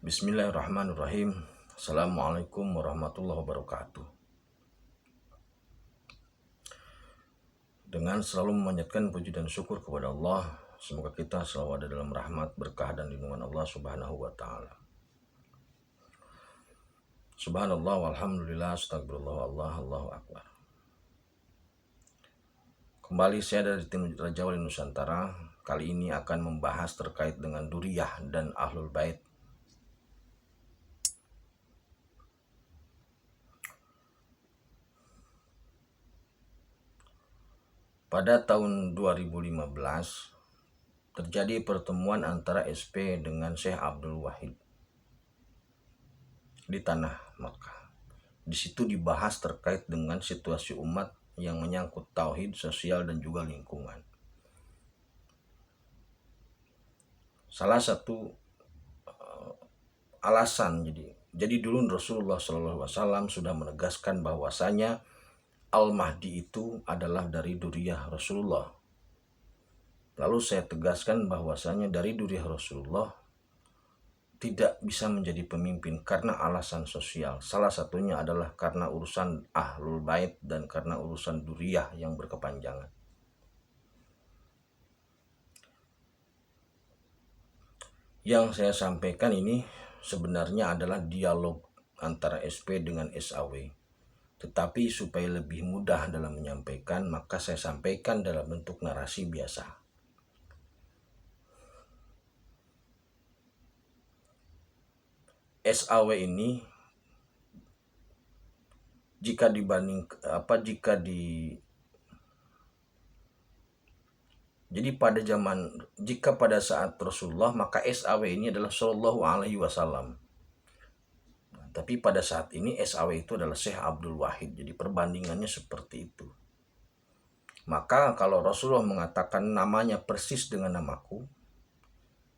Bismillahirrahmanirrahim. Assalamualaikum warahmatullahi wabarakatuh. Dengan selalu memanjatkan puji dan syukur kepada Allah, semoga kita selalu ada dalam rahmat, berkah dan lindungan Allah Subhanahu wa taala. Subhanallah walhamdulillah, astagfirullah, Allahu akbar. Kembali saya dari tim Raja Wali Nusantara. Kali ini akan membahas terkait dengan Duriyah dan Ahlul Bait. Pada tahun 2015 terjadi pertemuan antara SP dengan Syekh Abdul Wahid di tanah Makkah. Di situ dibahas terkait dengan situasi umat yang menyangkut tauhid, sosial dan juga lingkungan. Salah satu alasan jadi dulu Rasulullah SAW sudah menegaskan bahwasanya Al-Mahdi itu adalah dari duriyah Rasulullah. Lalu saya tegaskan bahwasanya dari duriyah Rasulullah tidak bisa menjadi pemimpin karena alasan sosial. Salah satunya adalah karena urusan Ahlul Bait dan karena urusan duriyah yang berkepanjangan. Yang saya sampaikan ini sebenarnya adalah dialog antara SP dengan SAW. Tetapi supaya lebih mudah dalam menyampaikan, maka saya sampaikan dalam bentuk narasi biasa. SAW ini jika pada saat Rasulullah, maka SAW ini adalah Shallallahu Alaihi Wasallam. Tapi pada saat ini SAW itu adalah Syekh Abdul Wahid. Jadi perbandingannya seperti itu. Maka kalau Rasulullah mengatakan namanya persis dengan namaku,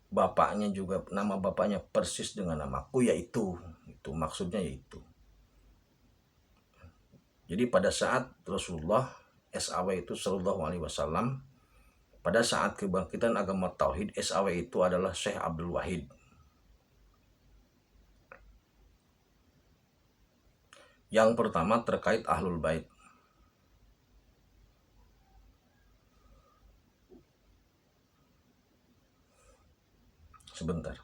bapaknya juga nama bapaknya persis dengan namaku, yaitu itu maksudnya yaitu. Jadi pada saat Rasulullah SAW itu Shallallahu Alaihi Wasallam, pada saat kebangkitan agama tauhid, SAW itu adalah Syekh Abdul Wahid. Yang pertama terkait Ahlul Bait. Sebentar.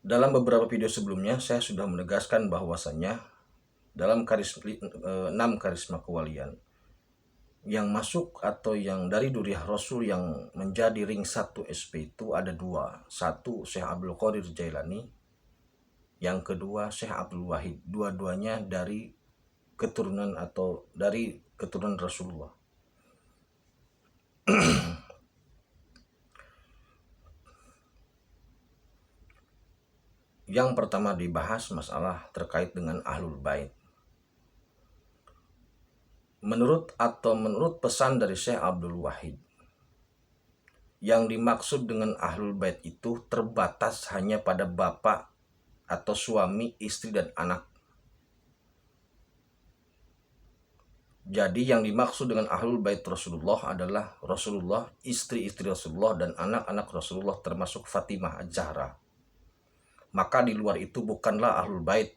Dalam beberapa video sebelumnya saya sudah menegaskan bahwasannya dalam 6 karisma kewalian yang masuk atau yang dari duriyah Rasul yang menjadi ring 1 SP itu ada 2. Satu Syekh Abdul Qadir Jailani, yang kedua Syekh Abdul Wahid. Dua-duanya dari keturunan Rasulullah. Yang pertama dibahas masalah terkait dengan Ahlul Bait. Menurut pesan dari Syekh Abdul Wahid, yang dimaksud dengan Ahlul Bait itu terbatas hanya pada bapak atau suami, istri dan anak. Jadi yang dimaksud dengan Ahlul Bait Rasulullah adalah Rasulullah, istri-istri Rasulullah dan anak-anak Rasulullah termasuk Fatimah Az-Zahra. Maka di luar itu bukanlah Ahlul Bait.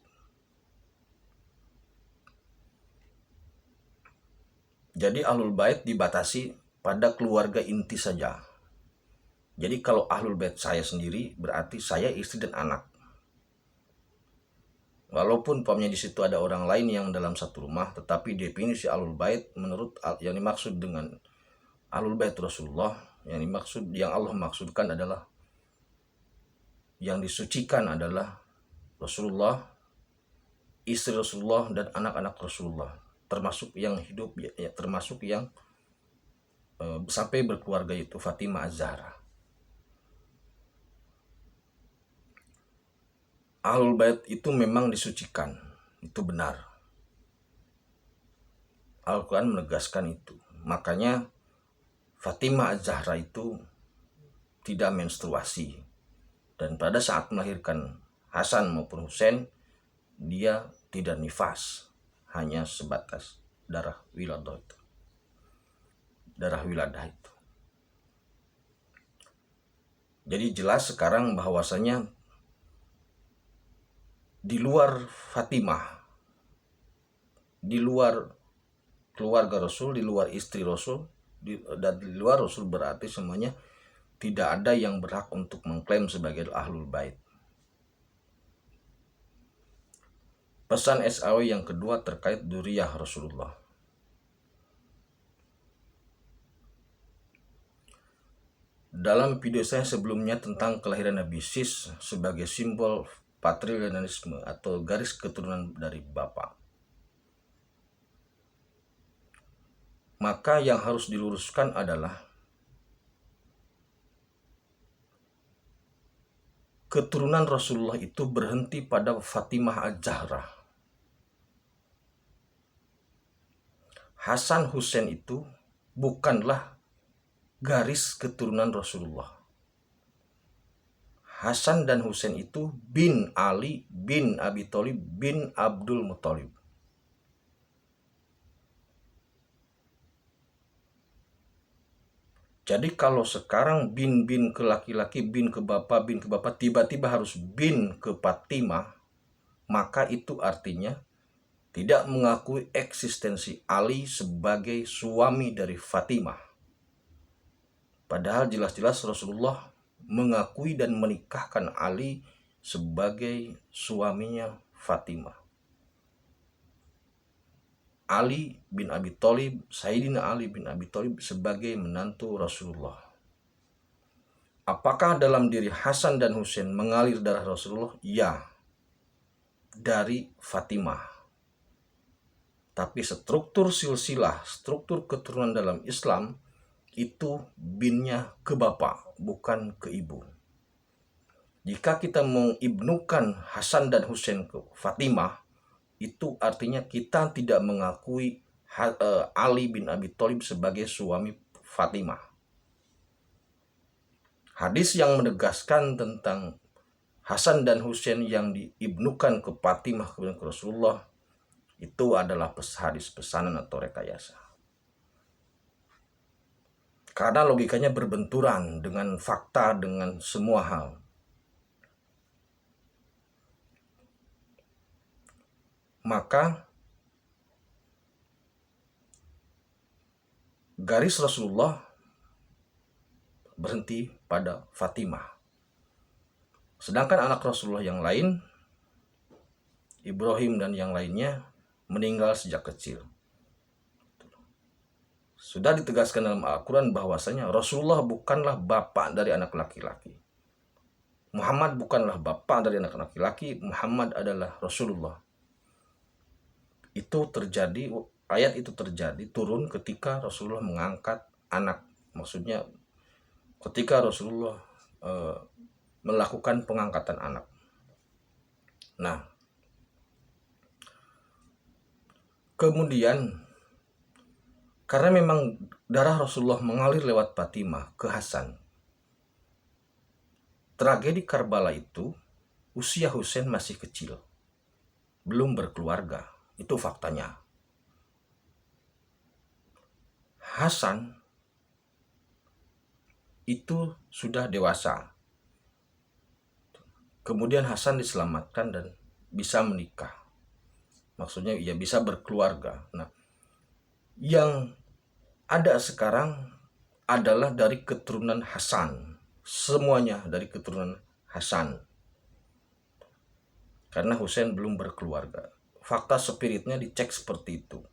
Jadi Ahlul Bait dibatasi pada keluarga inti saja. Jadi kalau Ahlul Bait saya sendiri berarti saya, istri dan anak. Walaupun umpamanya di situ ada orang lain yang dalam satu rumah, tetapi definisi Ahlul Bait menurut yang dimaksud dengan Ahlul Bait Rasulullah, yang Allah maksudkan adalah yang disucikan adalah Rasulullah, istri Rasulullah dan anak-anak Rasulullah, termasuk yang hidup termasuk yang sampai berkeluarga, itu Fatimah Az-Zahra. Ahlul Bait itu memang disucikan, itu benar. Al-Quran menegaskan itu. Makanya Fatimah Az-Zahra itu tidak menstruasi. Dan pada saat melahirkan Hasan maupun Husain, dia tidak nifas, hanya sebatas darah wiladah itu. Jadi jelas sekarang bahwasanya di luar Fatimah, di luar keluarga Rasul, di luar istri Rasul, dan di luar Rasul, berarti semuanya tidak ada yang berhak untuk mengklaim sebagai Ahlul Bait. Pesan SAW yang kedua terkait dzurriyyah Rasulullah. Dalam video saya sebelumnya tentang kelahiran Nabi Sis sebagai simbol patrilinealisme atau garis keturunan dari Bapak, maka yang harus diluruskan adalah keturunan Rasulullah itu berhenti pada Fatimah Az-Zahra. Hasan Hussein itu bukanlah garis keturunan Rasulullah. Hasan dan Hussein itu bin Ali bin Abi Thalib bin Abdul Muthalib. Jadi kalau sekarang bin ke laki-laki, bin ke bapak, tiba-tiba harus bin ke Fatimah, maka itu artinya tidak mengakui eksistensi Ali sebagai suami dari Fatimah. Padahal jelas-jelas Rasulullah mengakui dan menikahkan Ali sebagai suaminya Fatimah. Ali bin Abi Thalib, Sayyidina Ali bin Abi Thalib sebagai menantu Rasulullah. Apakah dalam diri Hasan dan Hussein mengalir darah Rasulullah? Ya, dari Fatimah. Tapi struktur silsilah, struktur keturunan dalam Islam itu binnya ke bapak, bukan ke ibu. Jika kita mengibnukan Hasan dan Hussein ke Fatimah, itu artinya kita tidak mengakui Ali bin Abi Thalib sebagai suami Fatimah. Hadis yang menegaskan tentang Hasan dan Hussein yang diibnukan ke Fatimah kemudian ke Rasulullah itu adalah hadis pesanan atau rekayasa. Karena logikanya berbenturan dengan fakta, dengan semua hal. Maka garis Rasulullah berhenti pada Fatimah. Sedangkan anak Rasulullah yang lain, Ibrahim dan yang lainnya, meninggal sejak kecil. Sudah ditegaskan dalam Al-Quran bahwasanya Rasulullah bukanlah bapak dari anak laki-laki. Muhammad bukanlah bapak dari anak laki-laki, Muhammad adalah Rasulullah. Itu terjadi, ayat itu terjadi turun ketika Rasulullah mengangkat anak. Maksudnya ketika Rasulullah melakukan pengangkatan anak. Nah, kemudian karena memang darah Rasulullah mengalir lewat Fatimah ke Hasan. Tragedi Karbala itu usia Hussein masih kecil, belum berkeluarga. Itu faktanya. Hasan itu sudah dewasa. Kemudian Hasan diselamatkan dan bisa menikah. Maksudnya ya bisa berkeluarga. Nah, yang ada sekarang adalah dari keturunan Hasan. Semuanya dari keturunan Hasan. Karena Hussein belum berkeluarga. Fakta spiritnya dicek seperti itu.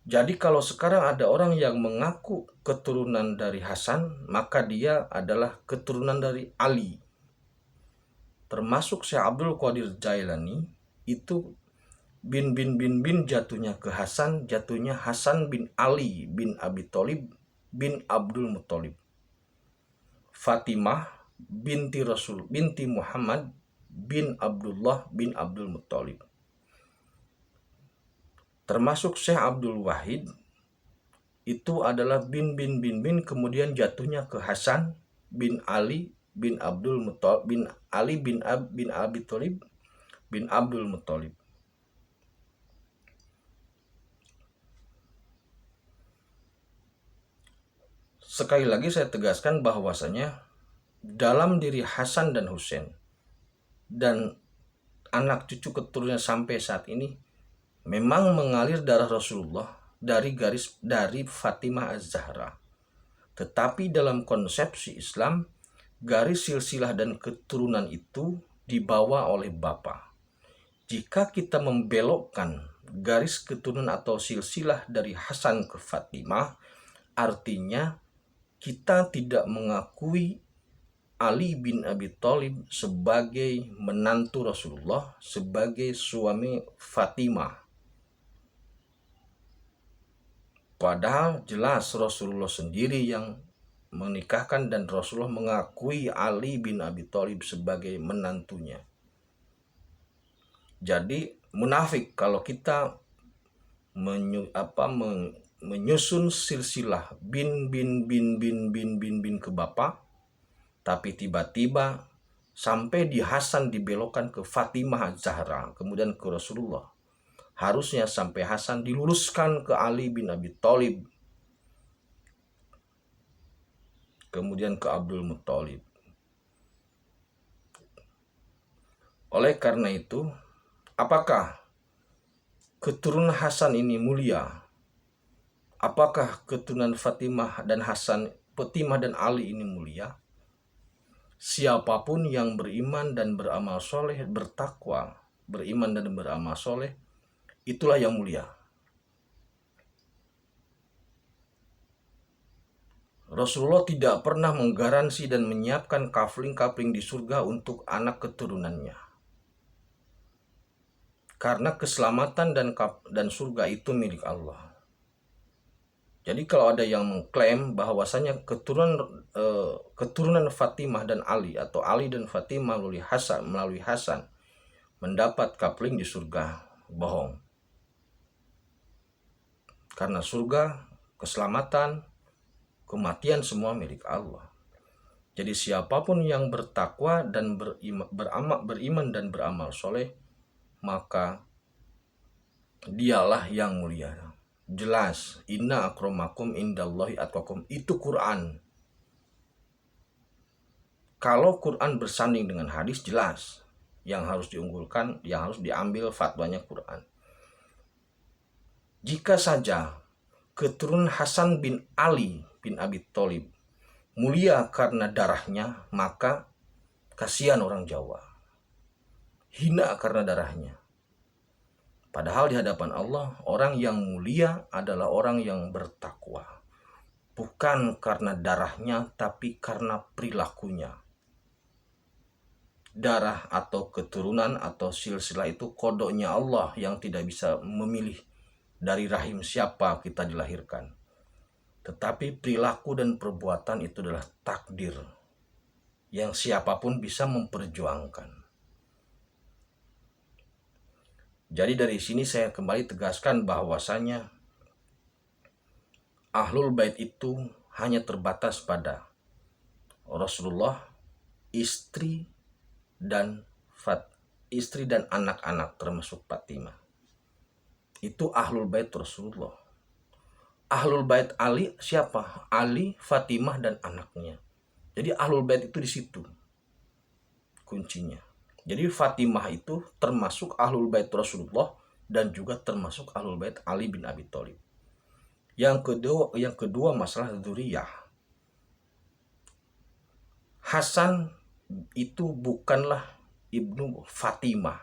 Jadi kalau sekarang ada orang yang mengaku keturunan dari Hasan, maka dia adalah keturunan dari Ali. Termasuk Syekh Abdul Qadir Jailani, itu bin jatuhnya ke Hasan, jatuhnya Hasan bin Ali bin Abi Thalib bin Abdul Muthalib. Fatimah binti Rasul binti Muhammad bin Abdullah bin Abdul Muthalib. Termasuk Syekh Abdul Wahid itu adalah bin kemudian jatuhnya ke Hasan bin Ali bin Abdul Muthalib bin Ali bin Abi Thalib bin Abdul Muthalib. Sekali lagi saya tegaskan bahwasanya dalam diri Hasan dan Hussein dan anak cucu keturunan sampai saat ini memang mengalir darah Rasulullah dari Fatimah Az-Zahra. Tetapi dalam konsepsi Islam, garis silsilah dan keturunan itu dibawa oleh bapa. Jika kita membelokkan garis keturunan atau silsilah dari Hasan ke Fatimah, artinya kita tidak mengakui Ali bin Abi Thalib sebagai menantu Rasulullah, sebagai suami Fatimah. Padahal jelas Rasulullah sendiri yang menikahkan dan Rasulullah mengakui Ali bin Abi Thalib sebagai menantunya. Jadi munafik kalau kita menyusun silsilah bin ke bapak, tapi tiba-tiba sampai di Hasan dibelokkan ke Fatimah Zahra, kemudian ke Rasulullah. Harusnya sampai Hasan diluruskan ke Ali bin Abi Thalib, kemudian ke Abdul Muthalib. Oleh karena itu, apakah keturunan Hasan ini mulia? Apakah keturunan Fatimah dan Ali ini mulia? Siapapun yang beriman dan beramal soleh, bertakwa, beriman dan beramal soleh, itulah yang mulia. Rasulullah tidak pernah menggaransi dan menyiapkan kafling-kafling di surga untuk anak keturunannya. Karena keselamatan dan surga itu milik Allah. Jadi kalau ada yang mengklaim bahwasanya keturunan Fatimah dan Ali atau Ali dan Fatimah melalui Hasan mendapat kapling di surga, bohong. Karena surga, keselamatan, kematian semua milik Allah. Jadi siapapun yang bertakwa dan beriman dan beramal soleh, maka dialah yang mulia. Jelas, inna akramakum indallahi atqakum, itu Quran. Kalau Quran bersanding dengan hadis, jelas yang harus diunggulkan, yang harus diambil fatwanya Quran. Jika saja keturunan Hasan bin Ali bin Abi Thalib mulia karena darahnya, maka kasihan orang Jawa, hina karena darahnya. Padahal di hadapan Allah, orang yang mulia adalah orang yang bertakwa. Bukan karena darahnya, tapi karena perilakunya. Darah atau keturunan atau silsilah itu kodoknya Allah yang tidak bisa memilih dari rahim siapa kita dilahirkan. Tetapi perilaku dan perbuatan itu adalah takdir yang siapapun bisa memperjuangkan. Jadi dari sini saya kembali tegaskan bahwasanya Ahlul Bait itu hanya terbatas pada Rasulullah, istri dan anak-anak termasuk Fatimah. Itu Ahlul Bait Rasulullah. Ahlul Bait Ali siapa? Ali, Fatimah dan anaknya. Jadi Ahlul Bait itu di situ kuncinya. Jadi Fatimah itu termasuk Ahlul Bait Rasulullah dan juga termasuk Ahlul Bait Ali bin Abi Thalib. Yang kedua masalah dzurriyyah. Hasan itu bukanlah ibnu Fatimah.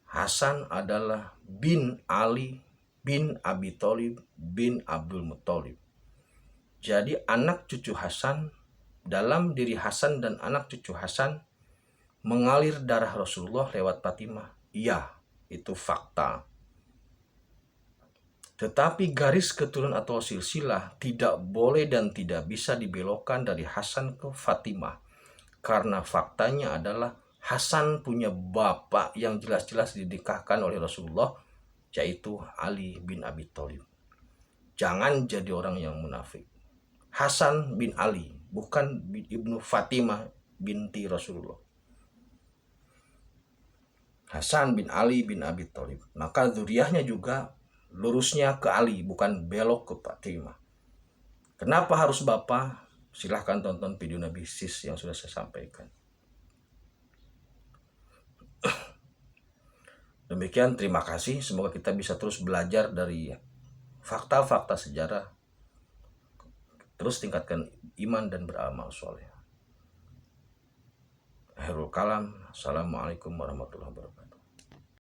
Hasan adalah bin Ali bin Abi Thalib bin Abdul Muthalib. Jadi anak cucu Hasan, dalam diri Hasan dan anak cucu Hasan mengalir darah Rasulullah lewat Fatimah. Iya, itu fakta. Tetapi garis keturunan atau silsilah tidak boleh dan tidak bisa dibelokkan dari Hasan ke Fatimah. Karena faktanya adalah Hasan punya bapak yang jelas-jelas dinikahkan oleh Rasulullah, yaitu Ali bin Abi Thalib. Jangan jadi orang yang munafik. Hasan bin Ali, bukan ibnu Fatimah binti Rasulullah. Hasan bin Ali bin Abi Thalib. Maka dzurriyyahnya juga lurusnya ke Ali, bukan belok ke Fatimah. Kenapa harus bapak? Silahkan tonton video Nabi Sis yang sudah saya sampaikan. Demikian, terima kasih. Semoga kita bisa terus belajar dari fakta-fakta sejarah, terus tingkatkan iman dan beramal soleh. Akhirul kalam. Assalamualaikum warahmatullahi wabarakatuh.